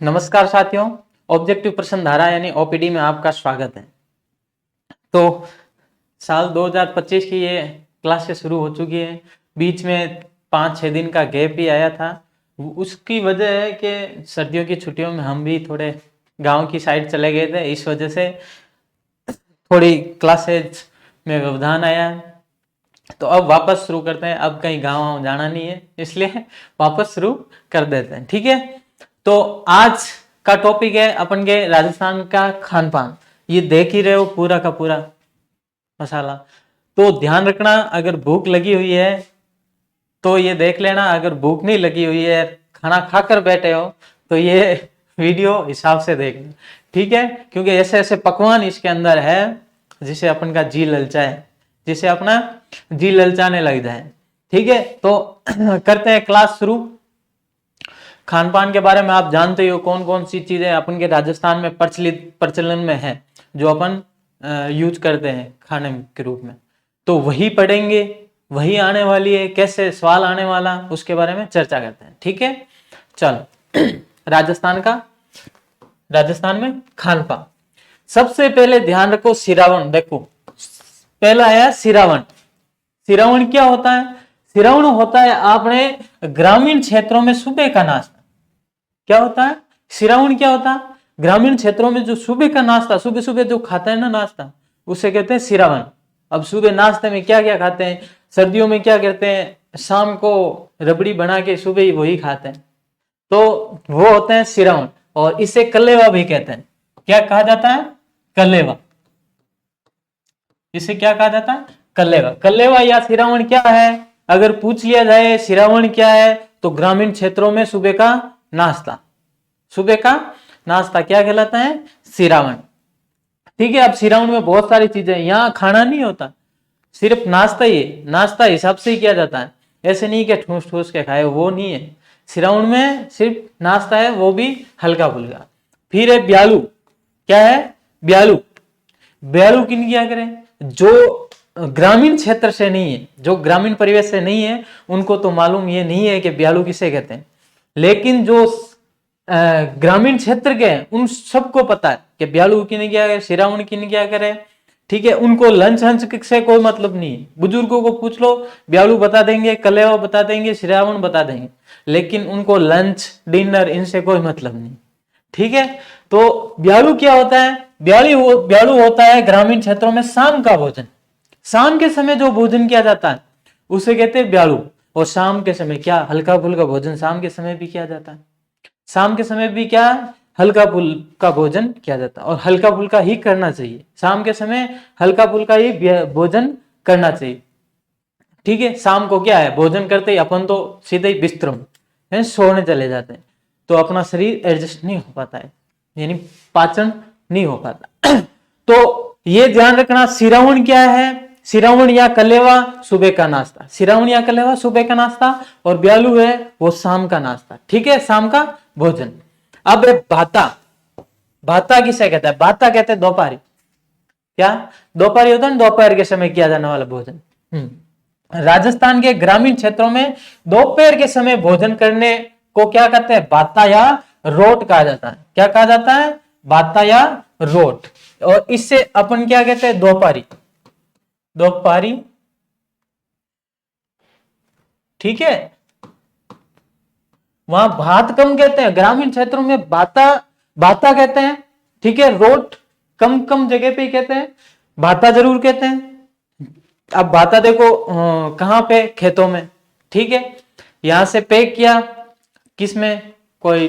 नमस्कार साथियों, ऑब्जेक्टिव प्रश्न धारा यानी ओपीडी में आपका स्वागत है। तो साल 2025 की ये क्लासेस शुरू हो चुकी है। बीच में 5-6 दिन का गैप भी आया था। उसकी वजह है कि सर्दियों की छुट्टियों में हम भी थोड़े गांव की साइड चले गए थे, इस वजह से थोड़ी क्लासेज में व्यवधान आया। तो अब वापस शुरू करते हैं। अब कहीं गाँव जाना नहीं है, इसलिए वापस शुरू कर देते हैं। ठीक है, तो आज का टॉपिक है अपन के राजस्थान का खान पान। ये देख ही रहे हो पूरा का पूरा मसाला। तो ध्यान रखना, अगर भूख लगी हुई है तो ये देख लेना, अगर भूख नहीं लगी हुई है, खाना खाकर बैठे हो, तो ये वीडियो हिसाब से देखना। ठीक है, क्योंकि ऐसे ऐसे पकवान इसके अंदर है जिसे अपन का जी ललचाए, जिसे अपना जी ललचाने लग जाए। ठीक है, तो करते हैं क्लास शुरू। खान पान के बारे में आप जानते हो कौन कौन सी चीजें अपन के राजस्थान में प्रचलन में है, जो अपन यूज करते हैं खाने के रूप में। तो वही पढ़ेंगे, वही आने वाली है, कैसे सवाल आने वाला उसके बारे में चर्चा करते हैं। ठीक है, चलो राजस्थान में खान पान। सबसे पहले ध्यान रखो सिरावन। देखो पहला है सिरावन। सिरावन क्या होता है? सिरावन होता है अपने ग्रामीण क्षेत्रों में सुबह का नाश्ता। क्या होता है सिरावन? क्या होता है? ग्रामीण क्षेत्रों में जो सुबह का नाश्ता, सुबह सुबह जो खाता है ना नाश्ता, उसे कहते हैं सिरावन। अब सुबह नाश्ते में क्या क्या खाते हैं? सर्दियों में क्या करते हैं? शाम को रबड़ी बना के सुबह ही वही खाते हैं, तो वो होते हैं सिरावन। और इसे कलेवा भी कहते हैं। क्या कहा जाता है? कलेवा। इसे क्या कहा जाता है? कलेवा। कलेवा या सिरावन क्या है? अगर पूछ लिया जाए सिरावन क्या है, तो ग्रामीण क्षेत्रों में सुबह का नाश्ता। सुबह का नाश्ता क्या कहलाता है? सिरावन। ठीक है, अब सिरावन में बहुत सारी चीजें, यहाँ खाना नहीं होता, सिर्फ नाश्ता ही है। नाश्ता हिसाब से ही किया जाता है, ऐसे नहीं कि ठूस ठूस के खाए, वो नहीं है। सिरावन में सिर्फ नाश्ता है, वो भी हल्का फुल्का। फिर है ब्यालू। क्या है? ब्यालू। ब्यालू किन क्या करें? जो ग्रामीण क्षेत्र से नहीं है, जो ग्रामीण परिवेश से नहीं है, उनको तो मालूम ये नहीं है कि ब्यालू किसे कहते हैं। लेकिन जो ग्रामीण क्षेत्र के हैं उन सबको पता है कि ब्यालू किन क्या करे, सिरावन किन क्या करे। ठीक है, उनको लंच हंच से कोई मतलब नहीं है। बुजुर्गों को पूछ लो, ब्यालू बता देंगे, कलेवा बता देंगे, सिरावन बता देंगे, लेकिन उनको लंच डिनर इनसे कोई मतलब नहीं। ठीक है, तो ब्यालू क्या होता है? ब्यालू होता है ग्रामीण क्षेत्रों में शाम का भोजन। शाम के समय जो भोजन किया जाता है उसे कहते हैं ब्यालू। और शाम के समय क्या हल्का फुल्का भोजन शाम के समय भी किया जाता है। शाम के समय भी क्या हल्का फुल्का भोजन किया जाता है, और हल्का फुल्का ही करना चाहिए। शाम के समय हल्का फुल्का ही भोजन करना चाहिए। ठीक है, शाम को क्या है, भोजन करते ही अपन तो सीधे ही बिस्तर में सोने चले जाते हैं, तो अपना शरीर एडजस्ट नहीं हो पाता है, यानी पाचन नहीं हो पाता। तो ये ध्यान रखना, सिरावन क्या है? सिरावन या कलेवा सुबह का नाश्ता। सिरावन या कलेवा सुबह का नाश्ता, और ब्यालू है वो शाम का नाश्ता। ठीक है, शाम का भोजन। अब है भाता। भाता किसे कहता है? भाता कहते हैं दोपहरी। क्या दोपहरी होता है? दोपहर के समय किया जाने वाला भोजन। राजस्थान के ग्रामीण क्षेत्रों में दोपहर के समय भोजन करने को क्या कहते हैं? भाता या रोट कहा जाता है। क्या कहा जाता है? भाता या रोट। और इससे अपन क्या कहते हैं? दोपहरी। दोपहरी। ठीक है, वहां भात कम कहते हैं, ग्रामीण क्षेत्रों में भाता भाता कहते हैं। ठीक है, रोट कम कम जगह पे कहते हैं, भाता जरूर कहते हैं। अब भाता देखो कहां पे? खेतों में। ठीक है, यहां से पैक किया, किसमें? कोई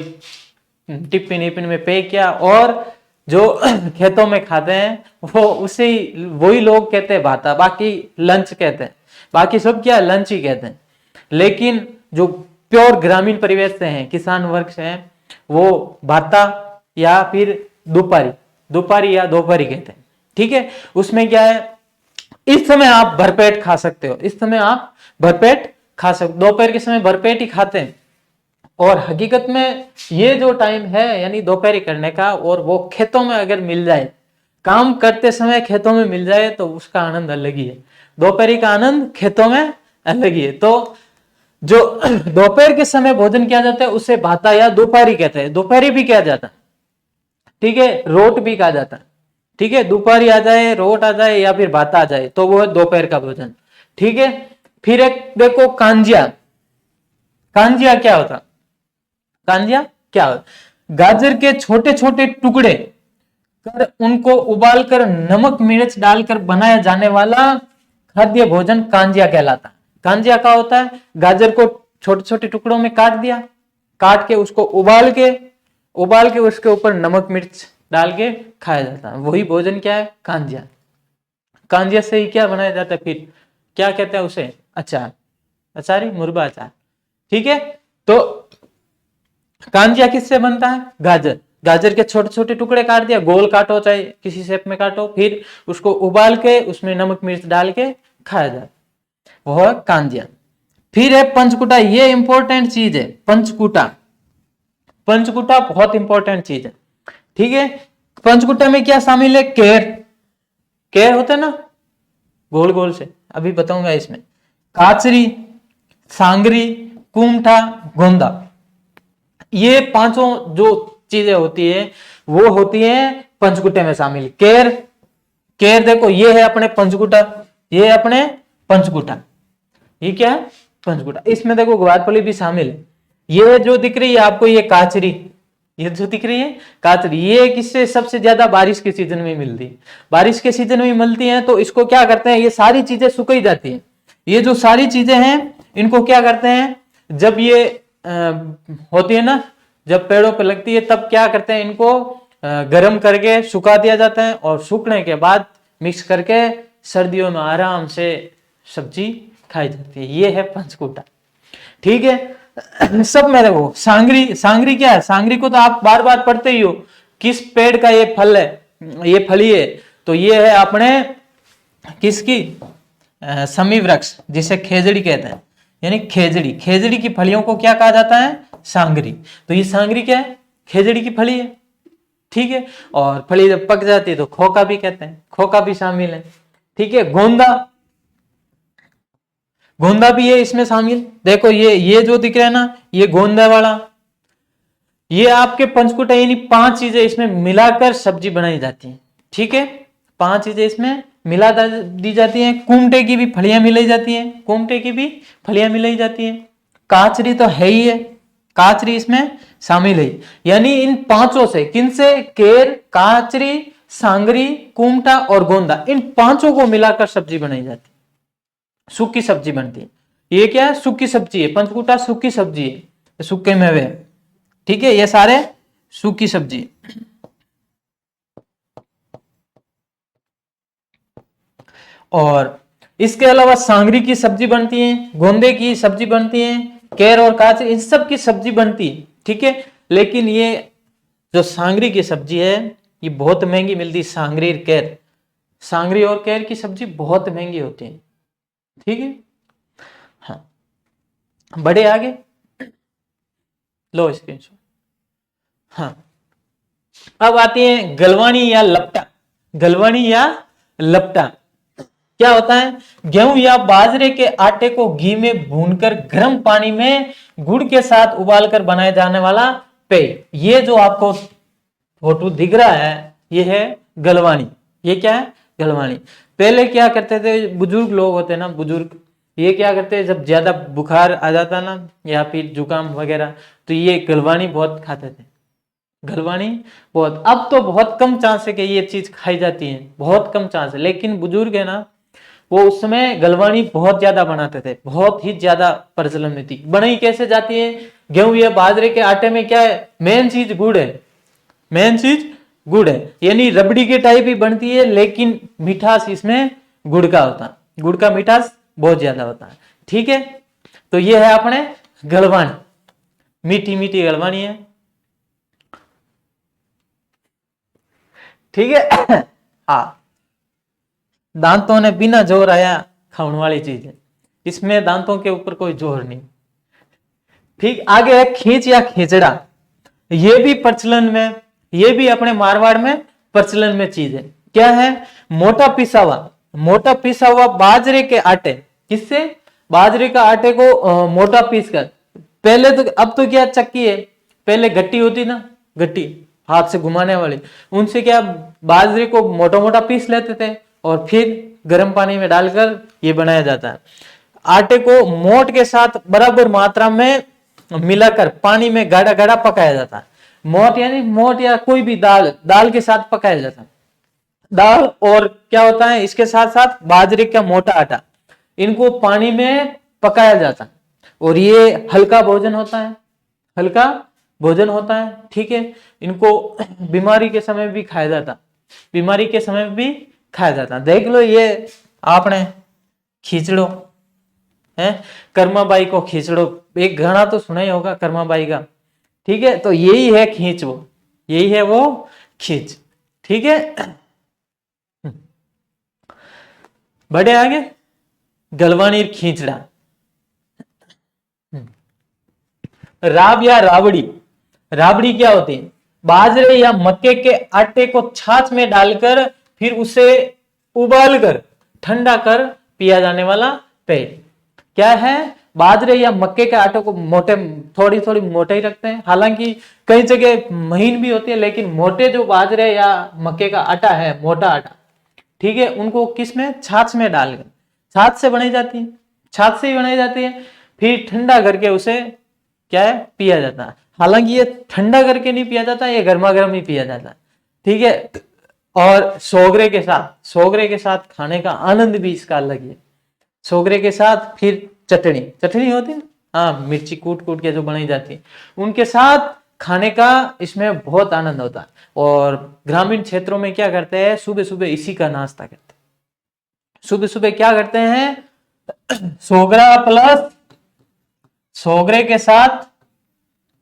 टिफिन विपिन में पैक किया, और जो खेतों में खाते हैं वो उसे वही लोग कहते हैं भाता, बाकी लंच कहते हैं। बाकी सब क्या लंच ही कहते हैं। लेकिन जो प्योर ग्रामीण परिवेश से हैं, किसान वर्ग से हैं, वो भाता या फिर दोपहरी या दोपहरी कहते हैं। ठीक है, उसमें क्या है, इस समय आप भरपेट खा सकते हो। इस समय आप भरपेट खा सकते, दोपहर के समय भरपेट ही खाते हैं। और हकीकत में ये जो टाइम है यानी दोपहरी करने का, और वो खेतों में अगर मिल जाए, काम करते समय खेतों में मिल जाए, तो उसका आनंद अलग ही है। दोपहरी का आनंद खेतों में अलग ही है। तो जो दोपहर के समय भोजन किया जाता है उसे भाता या दोपहरी कहते हैं, दोपहरी भी किया जाता है, ठीक है, रोट भी कहा जाता है, ठीक है, दोपहरी आ जाए, रोट आ जाए या फिर भाता आ जाए तो वो है दोपहर का भोजन, ठीक है। फिर एक देखो कांजिया, कांजिया क्या होता, कांजिया क्या होता, गाजर के छोटे छोटे टुकड़े कर उनको उबालकर नमक मिर्च डालकर बनाया जाने वाला खाद्य भोजन कांजिया कहलाता है। कांजिया क्या होता है, गाजर को छोटे छोटे टुकड़ों में काट दिया, काट के उसको उबाल के उसके ऊपर नमक मिर्च डाल के खाया जाता है, वही भोजन क्या है, कांजिया। कांजिया से ही क्या बनाया जाता है, फिर क्या कहते हैं उसे, अचार, अचारी मुरबा अचार, ठीक है। तो कांजिया किससे बनता है, गाजर, गाजर के छोटे छोटे टुकड़े काट दिया, गोल काटो चाहे किसी शेप में काटो, फिर उसको उबाल के उसमें नमक मिर्च डाल के खाया जाए, वो है कांजिया। फिर है पंचकुटा, ये इंपॉर्टेंट चीज है, पंचकुटा, पंचकुटा बहुत इंपॉर्टेंट चीज है, ठीक है। पंचकुटा में क्या शामिल है, केर, केर होता है ना गोल गोल से, अभी बताऊंगा इसमें, काचरी, सांगरी, कुमठा, गोंदा, ये पांचों जो चीजें होती है वो होती है पंचकुटे में शामिल। केर, केर देखो ये है अपने पंचकुटा, ये अपने पंचकुटा, ये क्या है पंचकुटा, इसमें देखो ग्वारफली भी शामिल है। ये जो दिख रही है आपको ये काचरी, ये जो दिख रही है काचरी, ये किससे सबसे ज्यादा बारिश के सीजन में मिलती है, बारिश के सीजन में मिलती है तो इसको क्या करते हैं, ये सारी चीजें सुखाई जाती है, ये जो सारी चीजें हैं इनको क्या करते हैं, जब ये होती है ना, जब पेड़ों पे लगती है तब क्या करते हैं, इनको गर्म करके सुखा दिया जाता है और सूखने के बाद मिक्स करके सर्दियों में आराम से सब्जी खाई जाती है, ये है पंचकुटा, ठीक है। सब में देखो सांगरी, सांगरी क्या है, सांगरी को तो आप बार बार पढ़ते ही हो, किस पेड़ का ये फल है, ये फली है, तो ये है अपने किसकी, समी वृक्ष जिसे खेजड़ी कहते हैं, यानी खेजड़ी, खेजड़ी की फलियों को क्या कहा जाता है, सांगरी। तो ये सांगरी क्या है, खेजड़ी की फली है, ठीक है। और फली जब पक जाती है तो खोका भी कहते हैं, खोका भी शामिल है, ठीक है। गोंदा, गोंदा भी है इसमें शामिल, देखो ये जो दिख रहा है ना, ये गोंदा वाला, ये आपके पंचकुटा, यानी 5 चीजें इसमें मिलाकर सब्जी बनाई जाती है, ठीक है, 5 चीजें इसमें मिला दी जाती हैं। कुमटे की भी फलियां मिलाई जाती हैं, कुमटे की भी फलियां मिलाई जाती हैं। काचरी तो है ही है, काचरी इसमें शामिल है, यानी इन 5 से, किनसे, केर, काचरी, सांगरी, कुमटा और गोंदा, इन 5 को मिलाकर सब्जी बनाई जाती है, सूखी सब्जी बनती है। ये क्या है, सूखी सब्जी है, पंचकुटा सूखी सब्जी है, सूखे मेवे, ठीक है, ये सारे सूखी सब्जी। और इसके अलावा सांगरी की सब्जी बनती है, गोंदे की सब्जी बनती है, केर और काचरी, इन सब की सब्जी बनती है, ठीक है। लेकिन ये जो सांगरी की सब्जी है ये बहुत महंगी मिलती है, सांगरी और केर, सांगरी और केर की सब्जी बहुत महंगी होती है, ठीक है। हाँ, बड़े आगे लो स्क्रीनशॉट। हाँ, अब आती है गलवानी या लपटा, गलवानी या लपटा क्या होता है, गेहूं या बाजरे के आटे को घी में भूनकर गर्म पानी में गुड़ के साथ उबालकर बनाया जाने वाला पेय। ये जो आपको फोटो दिख रहा है ये है गलवानी, ये क्या है, गलवानी। पहले क्या करते थे बुजुर्ग लोग होते ना, बुजुर्ग, ये क्या करते हैं जब ज्यादा बुखार आ जाता ना या फिर जुकाम वगैरह, तो ये गलवानी बहुत खाते थे, गलवानी बहुत। अब तो बहुत कम चांस है कि ये चीज खाई जाती है, बहुत कम चांस है, लेकिन बुजुर्ग है ना वो उस समय गलवानी बहुत ज्यादा बनाते थे, बहुत ही ज्यादा प्रचलन में थी। बनाई कैसे जाती है, गेहूं या बाजरे के आटे में क्या है, मेन चीज गुड़ है, मेन चीज गुड़ है, यानी रबड़ी के टाइप ही बनती है, लेकिन मिठास इसमें गुड़ का होता है, गुड़ का मिठास बहुत ज्यादा होता है, ठीक है। तो ये है अपने गलवानी, मीठी मीठी गलवानी है, ठीक है। हाँ, दांतों ने बिना जोर आया खाने वाली चीज है, इसमें दांतों के ऊपर कोई जोर नहीं, ठीक। आगे है खींच या खींचड़ा, ये भी प्रचलन में, ये भी अपने मारवाड़ में प्रचलन में चीज है। क्या है, मोटा पिसा हुआ बाजरे के आटे, किससे, बाजरे का आटे को मोटा पीस कर, पहले तो, अब तो क्या चक्की है, पहले गट्टी होती ना, गट्टी हाथ से घुमाने वाली, उनसे क्या बाजरे को मोटा मोटा पीस लेते थे और फिर गर्म पानी में डालकर ये बनाया जाता है। आटे को मोट के साथ बराबर मात्रा में मिलाकर पानी में गाढ़ा गाढ़ा पकाया जाता है। मोट यानी मोट या कोई भी दाल, दाल के साथ पकाया जाता है। दाल और क्या होता है इसके साथ साथ बाजरे का मोटा आटा, इनको पानी में पकाया जाता है और ये हल्का भोजन होता है, हल्का भोजन होता है। ठीक है, इनको बीमारी के समय भी खाया जाता, बीमारी के समय भी खाया जाता। देख लो ये आपने खिचड़ो है, कर्माबाई को खिचड़ो, एक गाना तो सुना ही होगा कर्माबाई का। ठीक है, तो यही है खींच, वो यही है वो खींच। ठीक है, बढ़े आगे, गलवानी खींचड़ा। राब या राबड़ी, राबड़ी क्या होती है, बाजरे या मक्के के आटे को छाछ में डालकर फिर उसे उबालकर ठंडा कर पिया जाने वाला पेय। क्या है, बाजरे या मक्के के आटे को मोटे, थोड़ी थोड़ी मोटे ही रखते हैं, हालांकि कई जगह महीन भी होती है, लेकिन मोटे जो बाजरे या मक्के का आटा है, मोटा आटा, ठीक है, उनको किस में, छाछ में डालकर, छाछ से बनाई जाती है, छाछ से ही बनाई जाती है, फिर ठंडा करके उसे क्या है पिया जाता है। हालांकि ये ठंडा करके नहीं पिया जाता, ये गर्मा गर्म ही पिया जाता है। ठीक है, और सोगरे के साथ, सोगरे के साथ खाने का आनंद भी इसका अलग है। सोगरे के साथ फिर चटनी, चटनी होती है ना, हाँ, मिर्ची कूट कूट के जो बनाई जाती है, उनके साथ खाने का इसमें बहुत आनंद होता है। और ग्रामीण क्षेत्रों में क्या करते हैं, सुबह सुबह इसी का नाश्ता करते हैं। सुबह सुबह क्या करते हैं, सोगरा प्लस सोगरे के साथ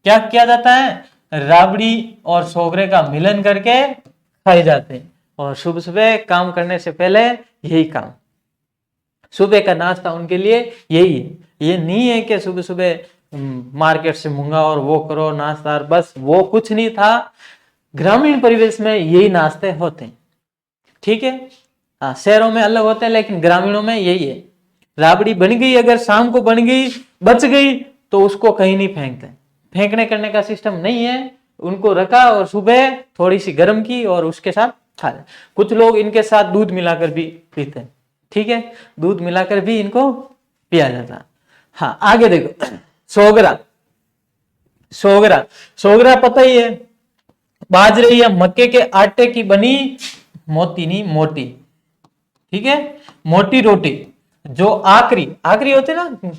क्या किया जाता है, राबड़ी और सोगरे का मिलन करके खाए जाते हैं। और सुबह सुबह काम करने से पहले यही काम, सुबह का नाश्ता उनके लिए यही है। ये नहीं है कि सुबह सुबह मार्केट से मंगा और वो करो नाश्ता, बस वो कुछ नहीं था। ग्रामीण परिवेश में यही नाश्ते होते हैं। ठीक है, हाँ, शहरों में अलग होते हैं, लेकिन ग्रामीणों में यही है। राबड़ी बन गई, अगर शाम को बन गई, बच गई, तो उसको कहीं नहीं फेंकते, फेंकने करने का सिस्टम नहीं है, उनको रखा और सुबह थोड़ी सी गर्म की और उसके साथ खा लें। कुछ लोग इनके साथ दूध मिलाकर भी पीते हैं। ठीक है, दूध मिलाकर भी इनको पिया जाता है। हाँ, आगे देखो, सोगरा, सोगरा, सोगरा पता ही है, बाजरे या मक्के के आटे की बनी मोटी नहीं मोटी, ठीक है, मोटी रोटी जो आखरी आखरी होती है ना,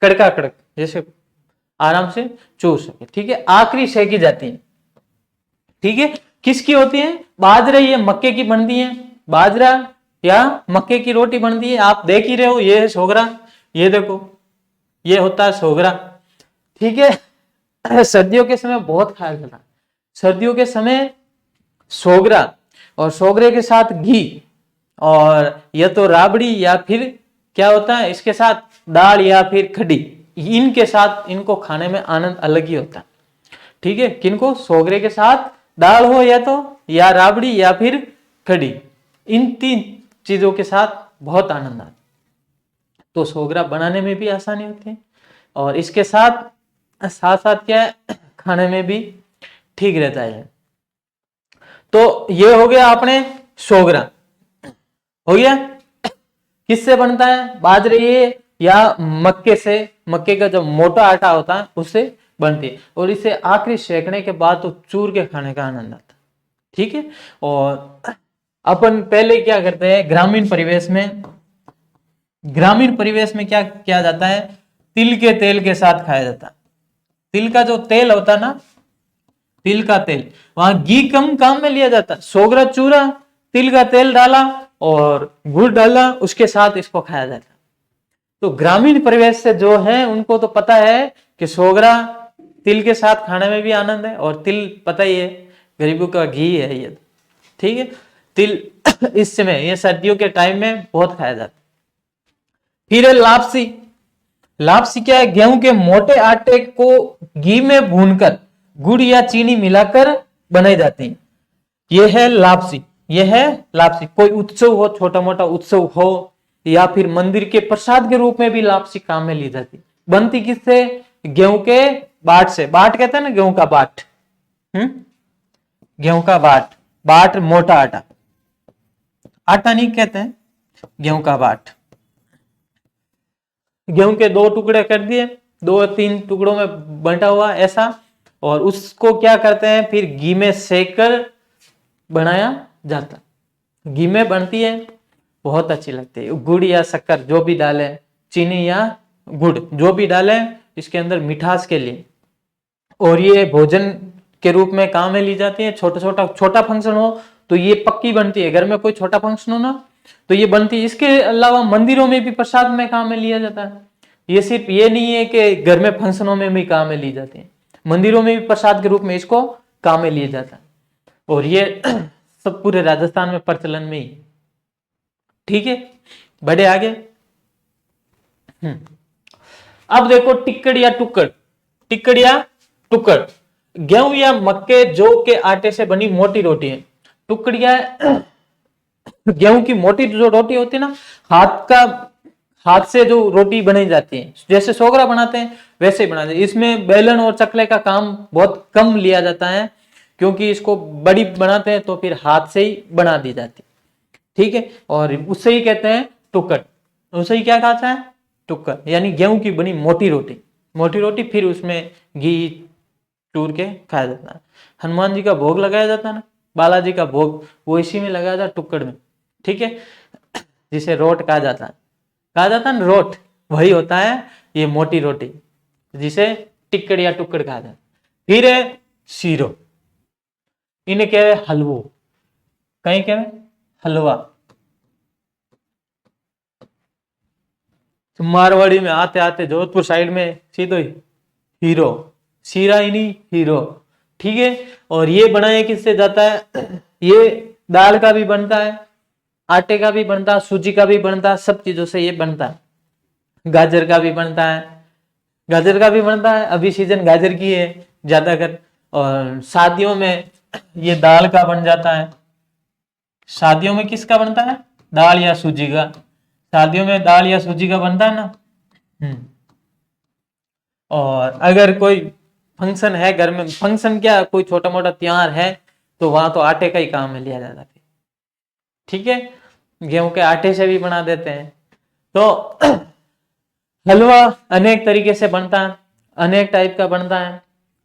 कड़का कड़क, जैसे आराम से चूस सके। ठीक है, आखरी सेकी जाती है। ठीक है, किसकी होती है, बाजरे या मक्के की बनती है, बाजरा या मक्के की रोटी बनती है। आप देख ही रहे हो, ये है सोगरा, ये देखो, ये होता है सोगरा। ठीक है, सर्दियों के समय बहुत खाया जाता है, सर्दियों के समय सोगरा, और सोगरे के साथ घी, और या तो राबड़ी या फिर क्या होता है इसके साथ दाल या फिर खड़ी, इनके साथ इनको खाने में आनंद अलग ही होता है। ठीक है, किनको, सोगरे के साथ दाल हो या तो, या राबड़ी या फिर खड़ी, इन तीन चीजों के साथ बहुत आनंद आता है। तो सोगरा बनाने में भी आसानी होती है और इसके साथ साथ साथ क्या है, खाने में भी ठीक रहता है। तो ये हो गया अपने सोगरा, हो गया। किससे बनता है, बाजरे या मक्के से, मक्के का जो मोटा आटा होता है उससे बनती है, और इसे आखिरी सेकने के बाद तो चूर के खाने का आनंद आता है। ठीक है, और अपन पहले क्या करते हैं, ग्रामीण परिवेश में, ग्रामीण परिवेश में क्या किया जाता है, तिल के तेल के साथ खाया जाता है। तिल का जो तेल होता है ना, तिल का तेल, वहां घी कम काम में लिया जाता है। सोगरा चूरा, तिल का तेल डाला और गुड़ डाला, उसके साथ इसको खाया जाता है। तो ग्रामीण परिवेश से जो है उनको तो पता है कि सोगरा तिल के साथ खाने में भी आनंद है, और तिल पता ही है गरीबों का घी है ये। ठीक है, तिल इस समय ये सर्दियों के टाइम में बहुत खाया जाता है। फिर है लापसी, लापसी क्या है, गेहूं के मोटे आटे को घी में भूनकर गुड़ या चीनी मिलाकर बनाई जाती है। यह है लापसी, यह है लापसी। कोई उत्सव हो, छोटा मोटा उत्सव हो, या फिर मंदिर के प्रसाद के रूप में भी लापसी काम में ली जाती। बनती किससे? गेहूं के बाट से। बाट कहते हैं ना, गेहूं का बाट। गेहूं का बाट। बाट मोटा आटा, आटा नहीं कहते हैं, गेहूं का बाट। गेहूं के 2 टुकड़े कर दिए, 2-3 टुकड़ों में बंटा हुआ ऐसा, और उसको क्या करते हैं, फिर घी में सेक कर बनाया जाता। घी में बनती है, बहुत अच्छी लगती है। गुड़ या शक्कर जो भी डालें, चीनी या गुड़ जो भी डालें इसके अंदर मिठास के लिए, और ये भोजन के रूप में काम में ली जाती है। छोटा फंक्शन हो तो ये पक्की बनती है। घर में कोई छोटा फंक्शन हो ना तो ये बनती है। इसके अलावा मंदिरों में भी प्रसाद में काम में लिया जाता है। ये सिर्फ ये नहीं है कि घर में फंक्शनों में भी काम में ली जाती है, मंदिरों में भी प्रसाद के रूप में इसको काम में लिया जाता है। और ये सब पूरे राजस्थान में प्रचलन में ही। ठीक है, बढ़े आगे। अब देखो टिक्कड़ या टुक्कड़। टिक्कड़ या टुक्कड़ गेहूं या मक्के जौ के आटे से बनी मोटी रोटी है। टुक्कड़ क्या है? गेहूं की मोटी जो रोटी होती है ना, हाथ से जो रोटी बनाई जाती है, जैसे सोगरा बनाते हैं वैसे ही बनाते हैं। इसमें बेलन और चकले का काम बहुत कम लिया जाता है, क्योंकि इसको बड़ी बनाते हैं तो फिर हाथ से ही बना दी जाती है। ठीक है, और उससे ही कहते हैं टुक्कड़। उसे ही क्या कहता है? टुक्कड़, यानी गेहूं की बनी मोटी रोटी। मोटी रोटी फिर उसमें घी चूर के खाया जाता है। हनुमान जी का भोग लगाया जाता है ना, बालाजी का भोग, वो इसी में लगाया जाता है, टुक्कड़ में। ठीक है, जिसे रोट कहा जाता है ना, रोट वही होता है ये मोटी रोटी, जिसे टिक्कड़ या टुक्कड़ कहा जाता है। फिर है सीरो, इन्हें क्या है? हलवो। कहीं क्या है? हलवा। मारवाड़ी में आते आते जोधपुर साइड में सीधो हीरो, सीरा ही नहीं हीरो। ठीक है, और ये बनाया किससे जाता है? ये दाल का भी बनता है, आटे का भी बनता है, सूजी का भी बनता है, सब चीजों से ये बनता है। गाजर का भी बनता है, गाजर का भी बनता है, अभी सीजन गाजर की है ज्यादातर। और शादियों में ये दाल का बन जाता है। शादियों में किसका बनता है? दाल या सूजी का। शादियों में दाल या सूजी का बनता है ना। और अगर कोई फंक्शन है घर में, फंक्शन क्या, कोई छोटा मोटा त्योहार है, तो वहां तो आटे का ही काम में लिया जाता है। ठीक है, गेहूं के आटे से भी बना देते हैं। तो हलवा अनेक तरीके से बनता है, अनेक टाइप का बनता है।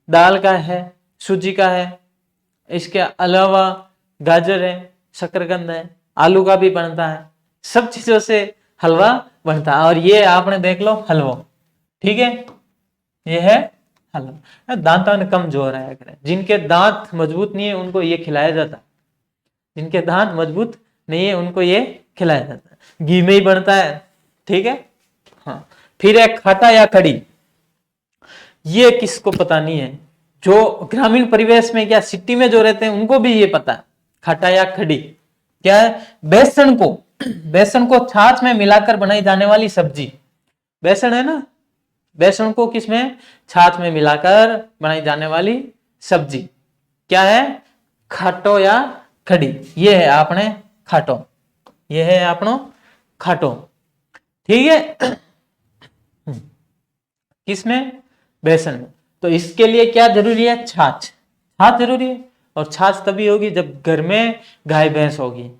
दाल का है, सूजी का है, इसके अलावा गाजर है, शकरकंद है, आलू का भी बनता है। सब चीजों से हलवा बनता है। और ये आपने देख लो हलवा। ठीक है, ये है हलवा। दांतों में कमजोर है, जिनके दांत मजबूत नहीं है उनको ये खिलाया जाता है। जिनके दांत मजबूत नहीं है उनको ये खिलाया जाता है। घी में ही बनता है। ठीक है, हाँ। फिर है खट्टा या कड़ी। ये किसको पता नहीं है? जो ग्रामीण परिवेश में, क्या सिटी में जो रहते हैं उनको भी ये पता है। खट्टा या खड़ी क्या है? बेसन को छाछ में मिलाकर बनाई जाने वाली सब्जी। बेसन है ना, बेसन को किसमें? छाछ में मिलाकर बनाई जाने वाली सब्जी क्या है? खाटो या खड़ी। ये है आपने खाटो, ये है आपनो खाटो। ठीक है, किसमें? बेसन में। तो इसके लिए क्या जरूरी है? छाछ। छाछ जरूरी है, और छाछ तभी होगी जब घर में गाय भैंस होगी।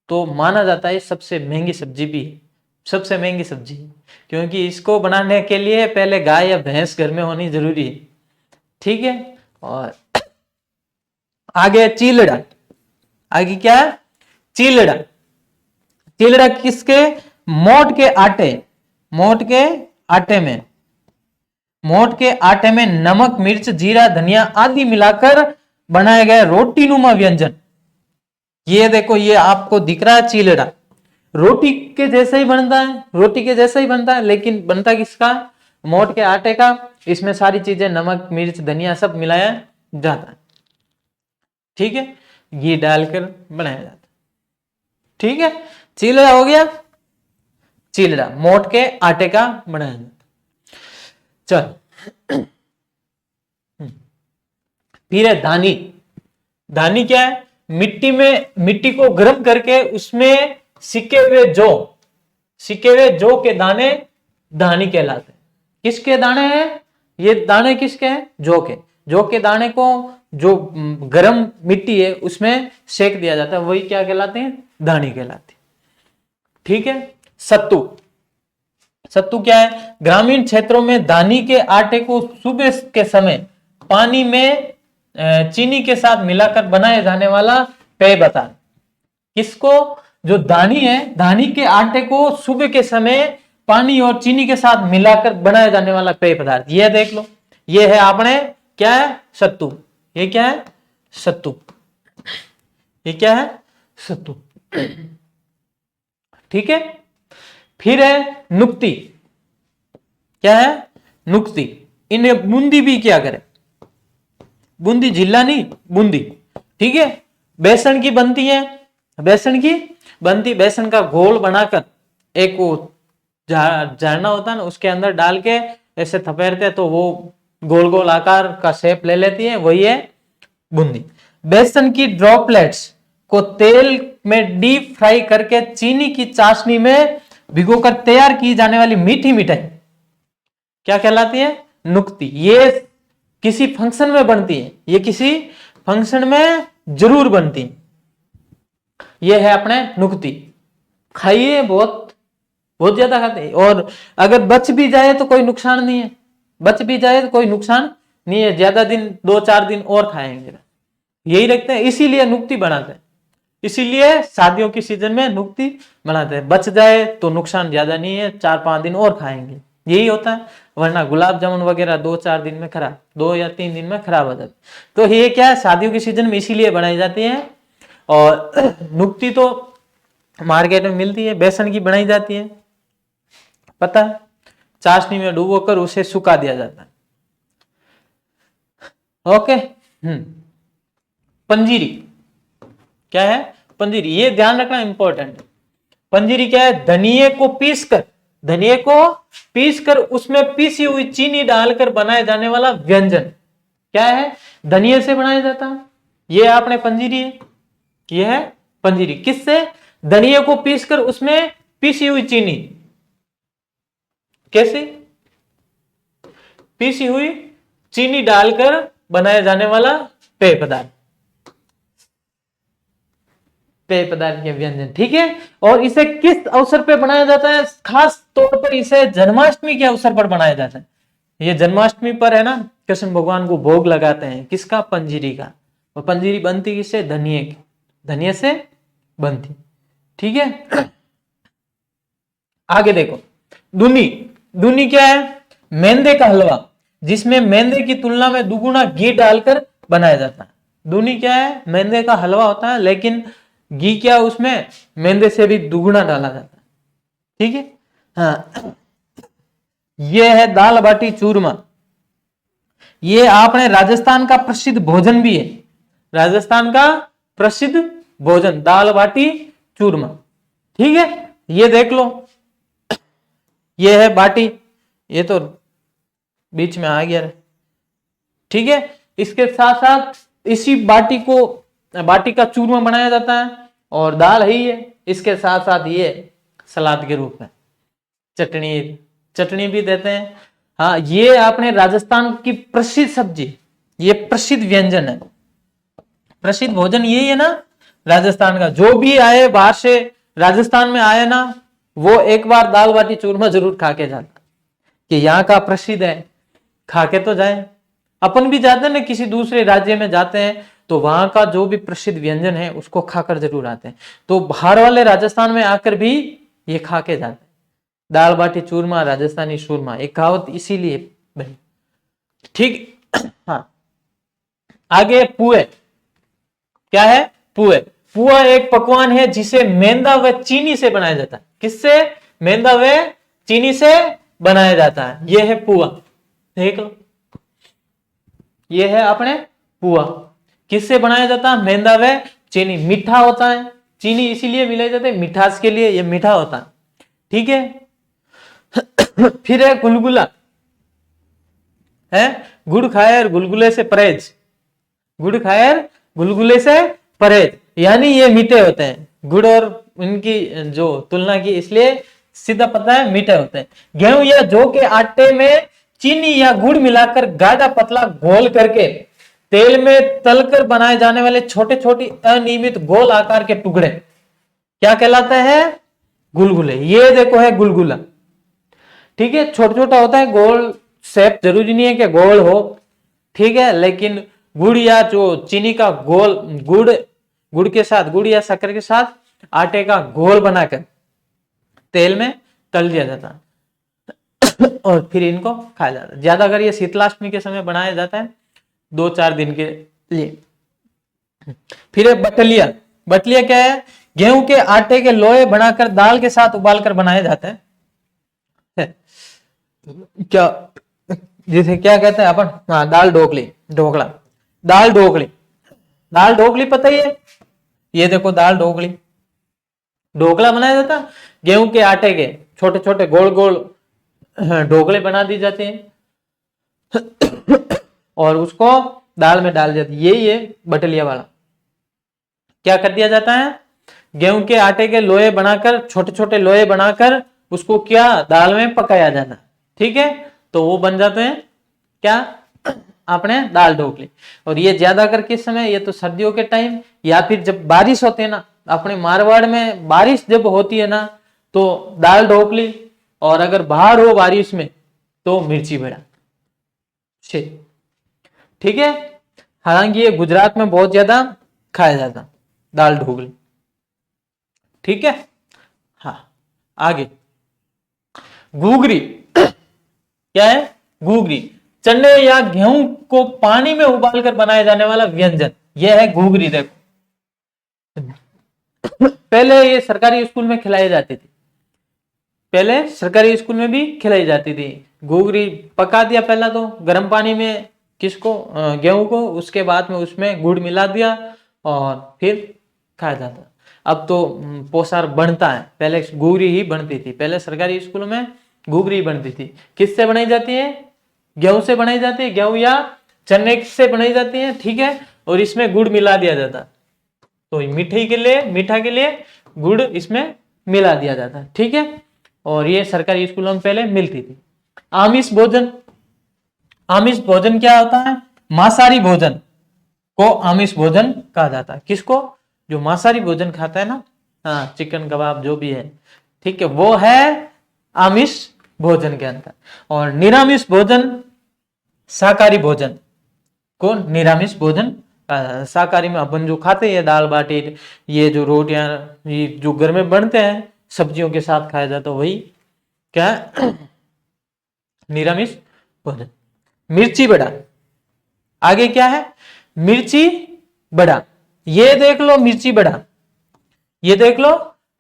तो माना जाता है सबसे महंगी सब्जी भी, सबसे महंगी सब्जी, क्योंकि इसको बनाने के लिए पहले गाय या भैंस घर में होनी जरूरी है। ठीक है, और आगे चीलड़ा। आगे क्या है? चीलड़ा। चीलड़ा किसके? मोट के आटे, मोट के आटे में, मोट के आटे में नमक, मिर्च, जीरा, धनिया आदि मिलाकर बनाया गया रोटी नुमा व्यंजन। ये देखो, ये आपको दिख रहा है चीलड़ा। रोटी के जैसा ही बनता है, रोटी के जैसा ही बनता है, लेकिन बनता किसका? मोट के आटे का। इसमें सारी चीजें नमक, मिर्च, धनिया सब मिलाया जाता है। ठीक है, घी डालकर बनाया जाता है। ठीक है, चीलड़ा हो गया। चीलड़ा मोट के आटे का बनाया जाता है। चल, फिर है धानी। धानी क्या है? मिट्टी को गर्म करके उसमें सिके हुए जौ, सिके हुए जौ के दाने धानी कहलाते हैं। किसके दाने हैं? ये दाने किसके हैं? जौ के। जौ के दाने को जो गर्म मिट्टी है उसमें सेक दिया जाता है, वही क्या कहलाते हैं? धानी कहलाती है। ठीक है। सत्तू। सत्तू क्या है? ग्रामीण क्षेत्रों में धानी के आटे को सुबह के समय पानी में चीनी के साथ मिलाकर बनाए जाने वाला पेय पदार्थ। किसको? जो धानी है, धानी के आटे को सुबह के समय पानी और चीनी के साथ मिलाकर बनाया जाने वाला पेय पदार्थ। ये देख लो, ये है आपने क्या है? सत्तू। ये क्या है? सत्तू। ये क्या है? सत्तू। ठीक है। फिर है नुक्ती। क्या है? नुक्ती। इन्हें बूंदी भी क्या करे? बूंदी, झिल्ला नहीं, बूंदी। ठीक है। बेसन की बनती है, बेसन की बनती, बेसन का घोल बनाकर एक वो झरना होता है ना, उसके अंदर डाल के ऐसे थपेरते हैं तो वो गोल गोल आकार का शेप ले लेती है, वही है बूंदी। बेसन की ड्रॉपलेट्स को तेल में डीप फ्राई करके चीनी की चाशनी में भिगोकर तैयार की जाने वाली मीठी मिठाई क्या कहलाती है? नुक्ती। ये किसी फंक्शन में बनती है, ये किसी फंक्शन में जरूर बनती है। ये है अपने नुक्ती। खाइए, बहुत बहुत ज्यादा खाते हैं, और अगर बच भी जाए तो कोई नुकसान नहीं है, बच भी जाए तो कोई नुकसान नहीं है, ज्यादा दिन 2-4 दिन और खाएंगे, यही रखते हैं, इसीलिए नुक्ती बनाते हैं। इसीलिए शादियों की सीजन में नुक्ती बनाते हैं, बच जाए तो नुकसान ज्यादा नहीं है, 4-5 दिन और खाएंगे, यही होता है। वरना गुलाब जामुन वगैरह 2-4 दिन में खराब, 2 या 3 दिन में खराब हो जाते। तो ये क्या है? शादियों की सीजन में इसीलिए बनाई जाती है। और नुक्ती तो मार्केट में मिलती है, बेसन की बनाई जाती है, पता है, चाशनी में डुबोकर उसे सुखा दिया जाता है। ओके। पंजीरी। क्या है? पंजीरी। ये ध्यान रखना इंपॉर्टेंट है। पंजीरी क्या है? धनिये को पीसकर, धनिये को पीसकर उसमें पीसी हुई चीनी डालकर बनाए जाने वाला व्यंजन। क्या है? धनिये से बनाया जाता है। ये आपने पंजीरी है, ये है पंजीरी। किससे? धनिये को पीसकर उसमें पीसी हुई चीनी। कैसे? पीसी हुई चीनी डालकर बनाया जाने वाला पेय पदार्थ, पेय पदार्थ के व्यंजन। ठीक है। और इसे किस अवसर पर बनाया जाता है? खास तौर पर इसे जन्माष्टमी के अवसर पर बनाया जाता है। ये जन्माष्टमी पर है ना, कृष्ण भगवान को भोग लगाते हैं, किसका? पंजीरी का। और पंजीरी बनती किससे? धनिये की, धनिये से बनती। ठीक है। आगे देखो, दूनी। दूनी क्या है? मैदे का हलवा, जिसमें मैदे की तुलना में दुगुना घी डालकर बनाया जाता है। दूनी क्या है? मैदे का हलवा होता है, लेकिन घी क्या उसमें? मैदे से भी दुगुना डाला जाता है। ठीक है। हाँ, ये है दाल बाटी चूरमा। ये आपने राजस्थान का प्रसिद्ध भोजन भी है, राजस्थान का प्रसिद्ध भोजन दाल बाटी चूरमा। ठीक है। ये देख लो, ये है बाटी, ये तो बीच में आ गया। ठीक है। इसके साथ साथ इसी बाटी को, बाटी का चूरमा बनाया जाता है, और दाल ही है, इसके साथ साथ ये सलाद के रूप में चटनी, चटनी भी देते हैं। हाँ, ये आपने राजस्थान की प्रसिद्ध सब्जी, ये प्रसिद्ध व्यंजन है, प्रसिद्ध भोजन यही है ना राजस्थान का। जो भी आए बाहर से राजस्थान में आए ना, वो एक बार दाल बाटी चूरमा जरूर खा के जाता, कि यहाँ का प्रसिद्ध है, खा के तो जाए। अपन भी जाते हैं ना, किसी दूसरे राज्य में जाते हैं तो वहां का जो भी प्रसिद्ध व्यंजन है उसको खाकर जरूर आते हैं। तो बाहर वाले राजस्थान में आकर भी ये खा के जाते हैं। दाल बाटी चूरमा, राजस्थानी शूरमा, एक कहावत इसीलिए बनी। ठीक। हाँ, आगे पुए। क्या है? पुए। पुआ एक पकवान है जिसे मैदा व चीनी से बनाया जाता है। किससे? मैदा व चीनी से बनाया जाता है। यह है पुआ। देख लो, यह है अपने पुआ। किससे बनाया जाता है? मैदा व चीनी। मीठा होता है, चीनी इसीलिए मिलाई जाती है मिठास के लिए, यह मीठा होता है। ठीक है। फिर है गुलगुला। है गुड़ खाए और गुलगुले से परहेज, गुड़ खाए और गुलगुले से परहेज, यानी ये मीठे होते हैं। गुड़ और इनकी जो तुलना की इसलिए सीधा पता है मीठे होते हैं। गेहूं या जौ के आटे में चीनी या गुड़ मिलाकर गाढ़ा पतला घोल करके तेल में तलकर बनाए जाने वाले छोटे छोटे अनियमित गोल आकार के टुकड़े क्या कहलाते हैं? गुलगुले। ये देखो है गुलगुला, ठीक है, छोटा छोटा होता है, गोल शेप जरूरी नहीं है कि गोल हो, ठीक है, लेकिन गुड़ या जो चीनी का गोल, गुड़ के साथ, गुड़ या शक्कर के साथ आटे का घोल बनाकर तेल में तल दिया जाता है और फिर इनको खाया जाता है। ज्यादा अगर ये शीतलाष्टमी के समय बनाया जाता है 2-4 दिन के लिए। फिर बटलिया। बटलिया क्या है? गेहूं के आटे के लोहे बनाकर दाल के साथ उबालकर बनाया जाता है। क्या, जिसे क्या कहते हैं अपन? हाँ, दाल ढोकली, ढोकला, दाल ढोकली। दाल ढोकली पता ही है, ये देखो दाल ढोकली। ढोकला बनाया जाता, गेहूं के आटे के छोटे छोटे गोल गोल ढोकले बना दी जाते हैं और उसको दाल में डाल जाती है। यही है बटलिया वाला। क्या कर दिया जाता है? गेहूं के आटे के लोहे बनाकर, छोटे छोटे लोहे बनाकर उसको क्या दाल में पकाया जाता है, ठीक है, तो वो बन जाते हैं क्या? अपने दाल ढोकले। और ये ज्यादा करके इस समय, ये तो सर्दियों के टाइम या फिर जब बारिश होती है ना, अपने मारवाड़ में बारिश जब होती है ना, तो दाल ढोकली, और अगर बाहर हो बारिश में तो मिर्ची बड़ा, ठीक है। हालांकि ये गुजरात में बहुत ज्यादा खाया जाता दाल ढोकली, ठीक है। हाँ, आगे घूगरी। क्या है? घूगरी। चने या गेहूं को पानी में उबालकर बनाया जाने वाला व्यंजन, यह है घूगरी। देखो, पहले ये सरकारी स्कूल में खिलाई जाती थी, पहले सरकारी स्कूल में भी खिलाई जाती थी। घूगरी पका दिया पहला तो गर्म पानी में, किसको? गेहूं को, उसके बाद में उसमें गुड़ मिला दिया और फिर खाया जाता। अब तो पोसार बनता है, पहले घूगरी ही बनती थी। पहले सरकारी स्कूलों में घूगरी बनती थी। किससे बनाई जाती है? गेहूं से बनाई जाती है, गेहूं या चने से बनाई जाती है, ठीक है, और इसमें गुड़ मिला दिया जाता, तो मीठे के लिए, मीठा के लिए गुड़ इसमें मिला दिया जाता, ठीक है। और ये सरकारी स्कूलों में पहले मिलती थी। आमिष भोजन। आमिष भोजन क्या होता है? मांसाहारी भोजन को आमिष भोजन कहा जाता है। किसको? जो मांसाहारी भोजन खाता है ना, हाँ, चिकन कबाब जो भी है, ठीक है, वो है आमिष भोजन के अंदर। और निरामिष भोजन, शाकाहारी भोजन को निरामिष भोजन। शाकाहारी में अपन जो खाते हैं दाल बाटी, ये जो रोटियां, ये जो घर में बनते हैं सब्जियों के साथ खाया जाता है, वही क्या है? निरामिष भोजन। मिर्ची बड़ा। आगे क्या है? मिर्ची बड़ा। ये देख लो मिर्ची बड़ा, ये देख लो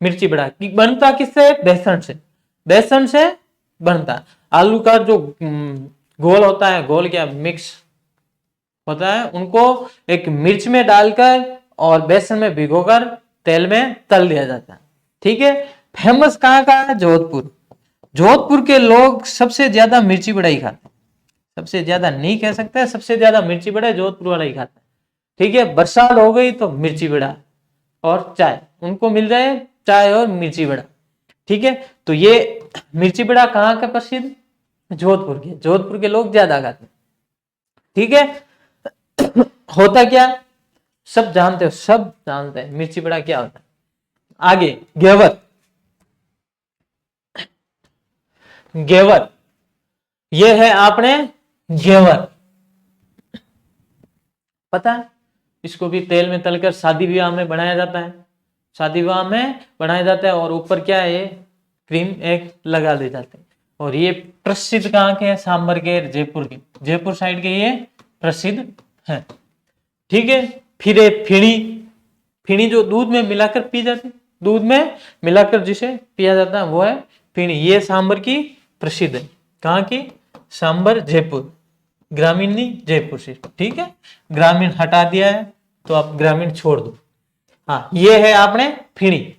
मिर्ची बड़ा। बनता किससे? बेसन से। बेसन से बनता। आलू का जो घोल होता है, घोल क्या मिक्स होता है, उनको एक मिर्च में डालकर और बेसन में भिगोकर तेल में तल दिया जाता है, ठीक है। फेमस कहाँ का है? जोधपुर। जोधपुर के लोग सबसे ज्यादा मिर्ची बड़ा ही खाते हैं। सबसे ज्यादा नहीं कह सकते, सबसे ज्यादा मिर्ची बड़ा जोधपुर वाला ही खाता है, ठीक है। बरसात हो गई तो मिर्ची बड़ा और चाय, उनको मिल जाए चाय और मिर्ची बड़ा, ठीक है। तो ये मिर्ची बड़ा कहाँ का प्रसिद्ध? जोधपुर के। जोधपुर के लोग ज्यादा खाते हैं, ठीक है। होता क्या? सब जानते हो, सब जानते हैं मिर्ची बड़ा क्या होता है। आगे घेवर। घेवर, ये है आपने घेवर, पता है? इसको भी तेल में तलकर शादी विवाह में बनाया जाता है, शादी विवाह में बनाया जाता है। और ऊपर क्या है? क्रीम एक लगा दे जाते हैं। और ये प्रसिद्ध कहाँ के हैं? सांबर के, जयपुर के, जयपुर साइड के ये प्रसिद्ध है, ठीक है। फिर फेणी। फेणी जो दूध में मिलाकर पी जाती, दूध में मिलाकर जिसे पिया जाता है वो है फेणी। ये सांबर की प्रसिद्ध है। कहाँ की? सांबर जयपुर, ग्रामीण नहीं, जयपुर से, ठीक है। ग्रामीण हटा दिया है तो आप ग्रामीण छोड़ दो। हाँ, ये है आपने फेणी,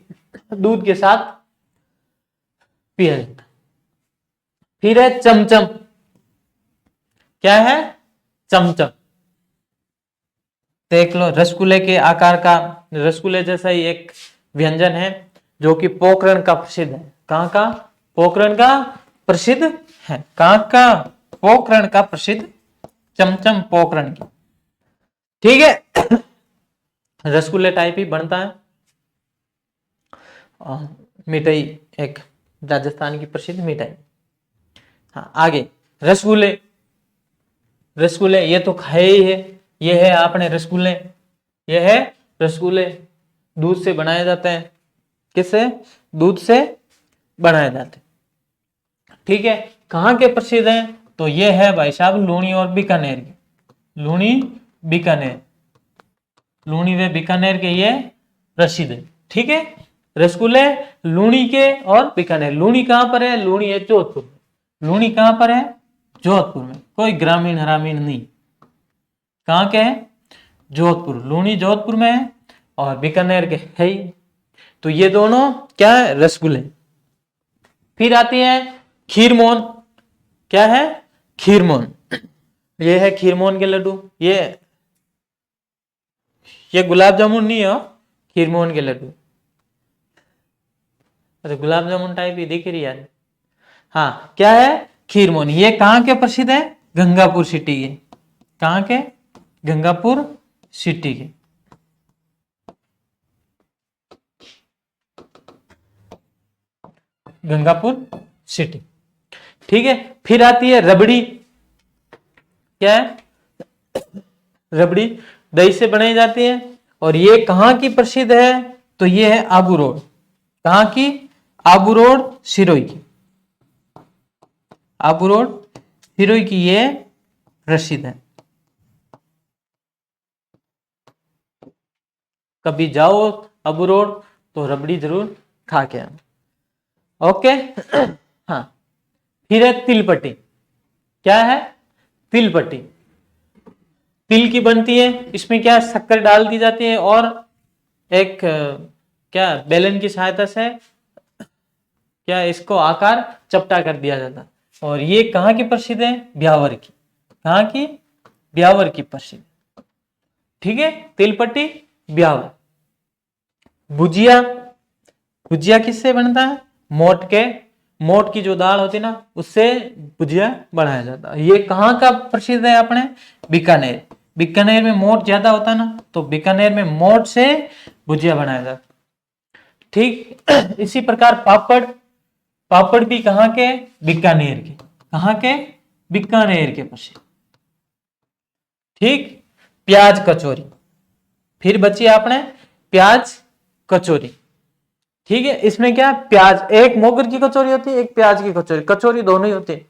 दूध के साथ पिया जाता। फिर है चमचम। क्या है? चमचम। देख लो, रसगुल्ले के आकार का, रसगुल्ले जैसा ही एक व्यंजन है जो कि पोखरण का प्रसिद्ध है। कहाँ का? पोखरण का प्रसिद्ध है। कहाँ का? पोखरण का प्रसिद्ध चमचम पोखरण की। ठीक है। रसगुल्ले टाइप ही बनता है। मिठाई एक राजस्थान की प्रसिद्ध मिठाई। हाँ, आगे रसगुल्ले। रसगुल्ले ये तो खाए ही है। ये है आपने रसगुल्ले, ये है रसगुल्ले। दूध से बनाए जाते हैं। किससे? दूध से बनाए जाते हैं। ठीक है। कहाँ के प्रसिद्ध हैं? तो ये है भाई साहब लूणी और बीकानेर के। लूणी बीकानेर, लूणी व बीकानेर के ये प्रसिद्ध है। ठीक है। रसगुल्ले लूणी के और बीकानेर। लूणी कहाँ पर है? लूणी है जोधपुर में। लूणी कहाँ पर है? जोधपुर में। कोई ग्रामीण हरामीण नहीं। कहाँ के है? जोधपुर। लूणी जोधपुर में है और बीकानेर के है ही। तो ये दोनों क्या है? रसगुल्ले। फिर आती है खीरमोहन। क्या है? खीरमोहन। ये है खीरमोहन के लड्डू। ये गुलाब जामुन नहीं है, खीरमोहन के लड्डू। अरे गुलाब जामुन टाइप ही दिख रही है। हाँ, क्या है? खीरमोहन। ये कहाँ के प्रसिद्ध है? गंगापुर सिटी के। कहाँ के? गंगापुर सिटी के। गंगापुर सिटी। ठीक है। फिर आती है रबड़ी। क्या है? रबड़ी दही से बनाई जाती है और ये कहाँ की प्रसिद्ध है? तो ये है आबू रोड। कहाँ की? आबू रोड सिरोही की। आबू रोड सिरोही की ये प्रसिद्ध है। कभी जाओ आबू रोड तो रबड़ी जरूर खा के आना। ओके। हाँ, फिर है तिलपट्टी। क्या है? तिलपट्टी। तिल की बनती है। इसमें क्या शक्कर डाल दी जाती है और एक क्या बेलन की सहायता से क्या इसको आकार चपटा कर दिया जाता। और ये कहाँ की प्रसिद्ध है? ब्यावर की। कहाँ की? ब्यावर की प्रसिद्ध। ठीक है। तिलपट्टी, ब्यावर। भुजिया। भुजिया किससे बनता है? मोट की जो दाल होती है ना, उससे भुजिया बनाया जाता है। ये कहाँ का प्रसिद्ध है? अपने बीकानेर। बीकानेर में मोट ज्यादा होता है ना, तो बीकानेर में मोट से भुजिया बनाया जाता है। ठीक। इसी प्रकार पापड़। पापड़ भी कहाँ के? बीकानेर के। कहाँ के? बीकानेर के प्रसिद्ध। ठीक। प्याज कचौरी। फिर बची आपने प्याज कचौरी। ठीक है। इसमें क्या? प्याज, एक मोगर की कचौरी होती है, एक प्याज की कचौरी। कचौरी दोनों ही होती है,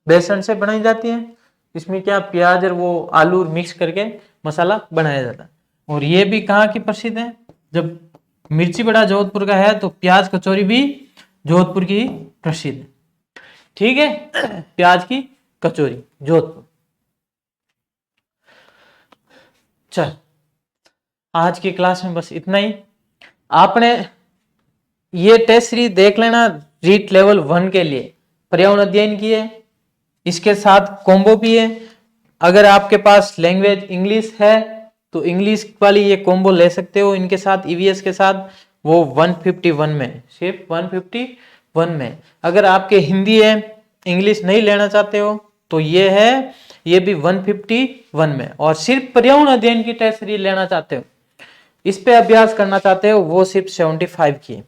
बेसन से बनाई जाती है। इसमें क्या? प्याज और वो आलू मिक्स करके मसाला बनाया जाता है। और ये भी कहाँ की प्रसिद्ध है? जब मिर्ची बड़ा जोधपुर का है तो प्याज कचौरी भी जोधपुर की प्रसिद्ध है। ठीक है। प्याज की कचौरी जोधपुर। चल, आज की क्लास में बस इतना ही। आपने ये टेस्ट सीरीज देख लेना। रीट लेवल 1 के लिए पर्यावरण अध्ययन की है, इसके साथ कॉम्बो भी है। अगर आपके पास लैंग्वेज इंग्लिश है तो इंग्लिश वाली ये कॉम्बो ले सकते हो। इनके साथ ईवीएस के साथ वो 151 में, सिर्फ 151 में। अगर आपके हिंदी है, इंग्लिश नहीं लेना चाहते हो तो ये है, ये भी 151 में। और सिर्फ पर्यावरण अध्ययन की टेस्ट सीरीज लेना चाहते हो, इस पे अभ्यास करना चाहते हो, वो सिर्फ 75 की है।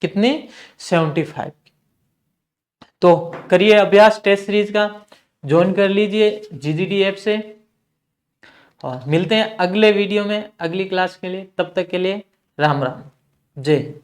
कितनी? 75 की। तो करिए अभ्यास टेस्ट सीरीज का, ज्वाइन कर लीजिए जीजीडी ऐप से। और मिलते हैं अगले वीडियो में, अगली क्लास के लिए। तब तक के लिए राम राम, जय हिंद।